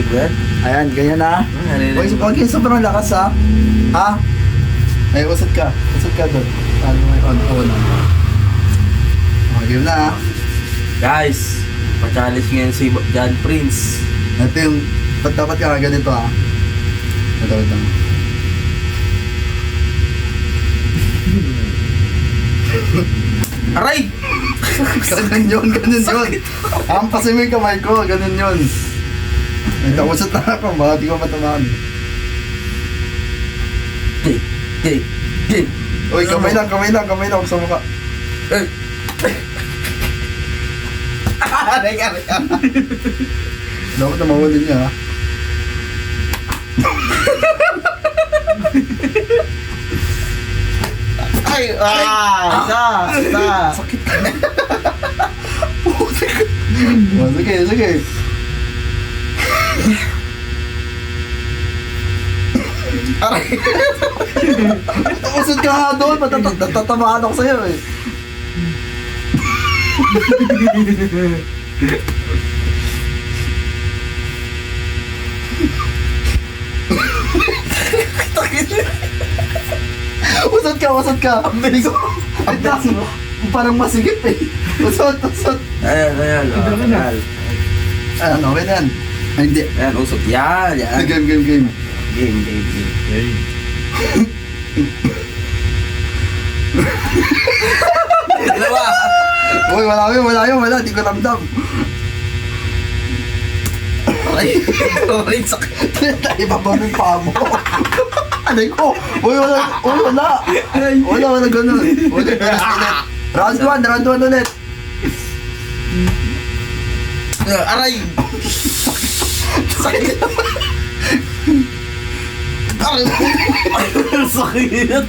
Narinig ba yan? Ayan, ganyan na. Narinig Huwag ba? huwag yung sobrang lakas ha. Ha? Ay, usad ka. Usad ka doon. Paano may on? Oh, game na ha. Guys, pa-challenge ngayon si John Prince. Ito yung, dapat ka ganito ha. Ito lang. Aray! Ganun yun. Hampasin mo yung kamay ko, ganun yun. Ito, usad na ako, baka di ko matamaan. Dig! Uy, kamay lang sa mukha. Eh! Aray ka! Dapat na mawalin niya ha. Ay! Isa! Sakit ka. Oh, sige. Aray! Usad ka nga doon, matatamaan ako sa'yo eh. Usad ka. Hindi ko. Ang taas mo. Parang masigit eh. Usad. Ayan. Ano, okay na yan. Ay, hindi. Ayan, usok. Yan. Game. Game. Dalawa! Uy, wala. Di ko ramdam. Aray, sakit. Iba ba yung paa mo? Anay ko. Uy, wala. Wala ganun. Round 1 ulit. Aray! Sakit. Aray! Sakit.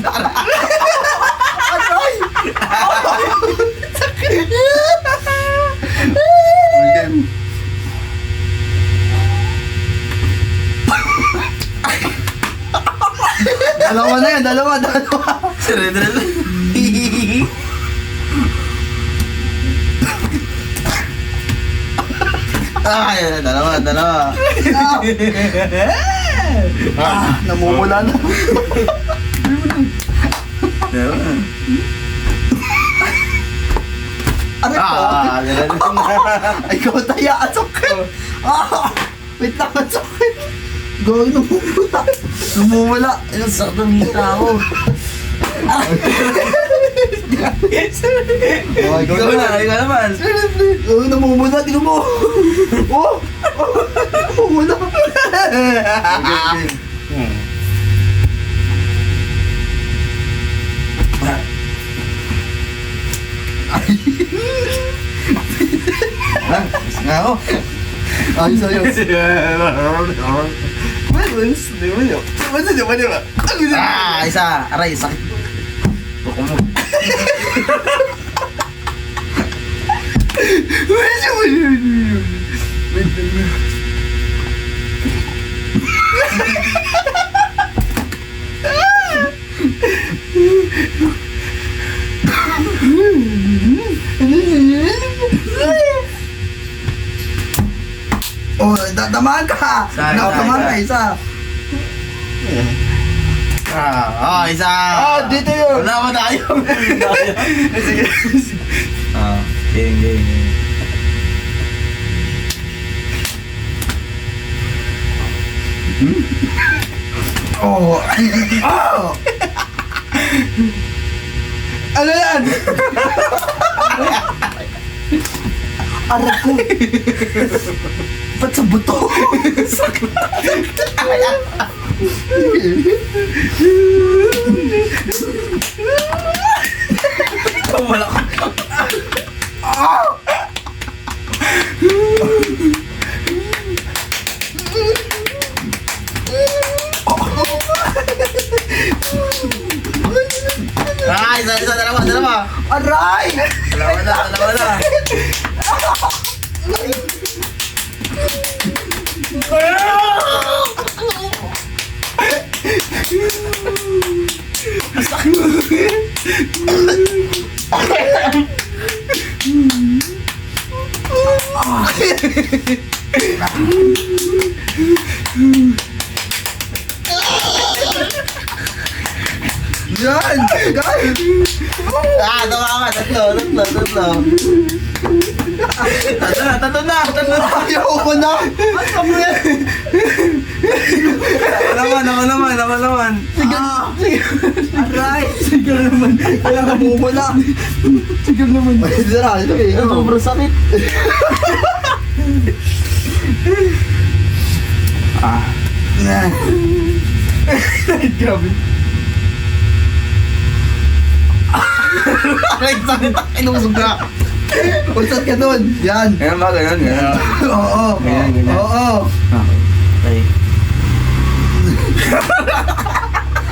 Aray! Game. Dalawa na yan, dalawa. Sirendrel. Ay, dalawa. Namumula na. Aray ko. Ay, ikaw taya. Ang sakit. Wait lang, ang sakit. Gawin, namumula. Ang sakit ng hita ko. Ikaw naman. Gawin, namumula. Tingnan mo. Namumula. Nga ako. Ayos. Isa. Aray, sakit. Buko mo. Oh, dadamaan ka! Nakatamaan ka isa! Isa! Dito yun! Wala mo tayo! Sige. Game. Oh! Ano yan? Aray ko! Ba't sa buto? Wala ka. Isa, dalawa. Aray! Dalawa na. Yan! Guys! Tama ka. Tatlo. Tatlo na. Ayaw ko na! Ako naman. Sige! Aray. Sige naman! Kaya ka bumula! Sige naman! Ito na! Sobrang sakit. Grabe! Aray, sakit. Inusog ka. Usat ka dun! Yan! Ganyan ba? Ganyan. Oo! Ganyan. Oo! Okay.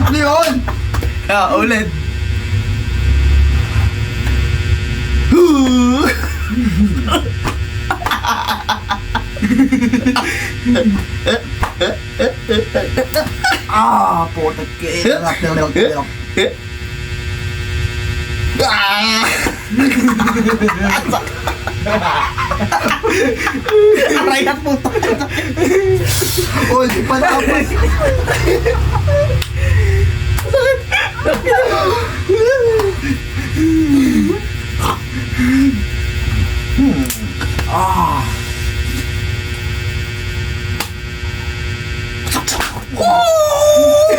Ano yun? Ulit. Putak ka eh! Aray at puto. Oh, di pa tapos!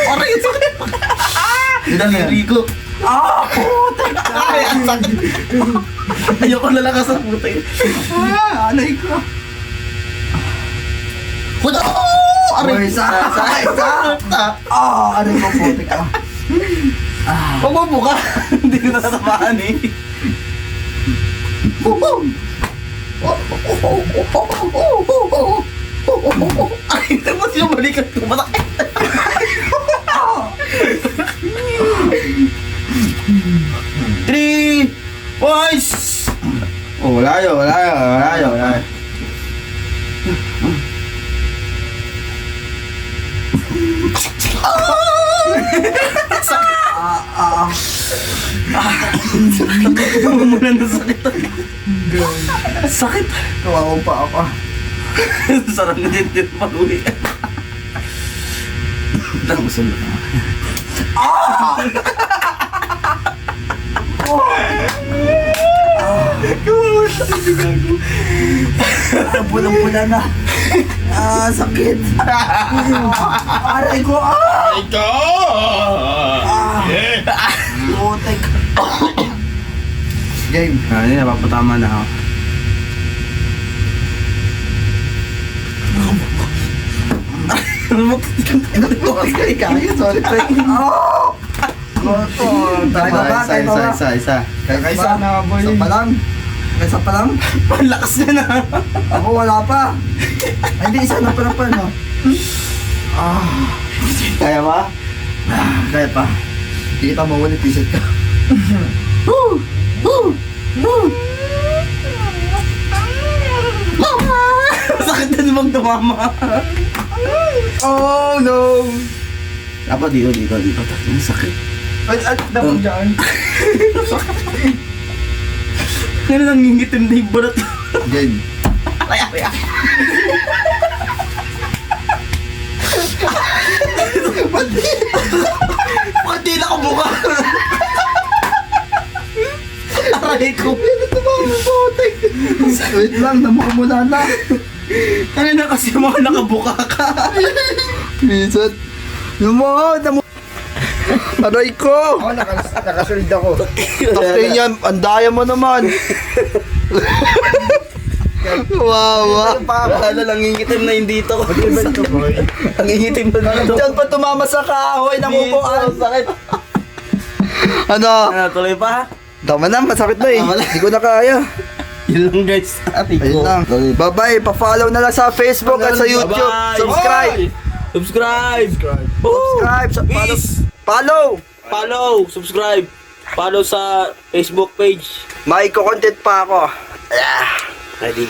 Aray, ang sakit. Naliligo. Aray, ang sakit. Ayoko lalakas ang puto. Alay ko! Puto! Aray! Isa! Aray mo, putik ka! Huwag mo buka. Hindi ko natatamaan eh. Ay, tapos yung balikat ko. Masakit. Three boys! Oh, wala yun. Mumulan na sakit. Sakit. Kawawa pa ako. Sarap na din pag-uwi. Lang, masunod na. Pulang-pula na. Sakit. Aray ko. Putik. Game. Hindi, napapatama na ako. Putik ka kaya. Sorry, pre. Tayo ba? Isa. Kaysa na, boy. Isa pa lang? Ang lakas niya na. Ako wala pa. Ay, hindi, isa na pa, no? Kaya ba? Kaya pa. Hindi kita mawala, pisit ka. Sakit na namang tumama. Oh, no! Dapat dito. Ang sakit. At dapat dyan. Kaya lang ngingitim na yung balat. Game. Ay. Pati na ko buka. Aray ko. Wait lang, namumula na. Kanina kasi mga nakabuka ka. Pisit. Aray ko! Ako, nakasunod ako. Takay niyan, andaya mo naman. Wawa. Ano lang ngingitim na yung dito ko. Ang ngingitim na dito. Diyan pa tumama sa kahoy ng upuan. Sakit. Ano? Ano, tuloy pa? Tama na, masakit na eh. Hindi ko na kaya. Yun lang guys. Ate ko. Ayun lang. Bye-bye. Pa-follow na lang sa Facebook at sa YouTube. Bye-bye. Subscribe. Subscribe. Subscribe. Peace. Follow. Follow. Subscribe. Follow sa Facebook page. May content pa ako. Ready?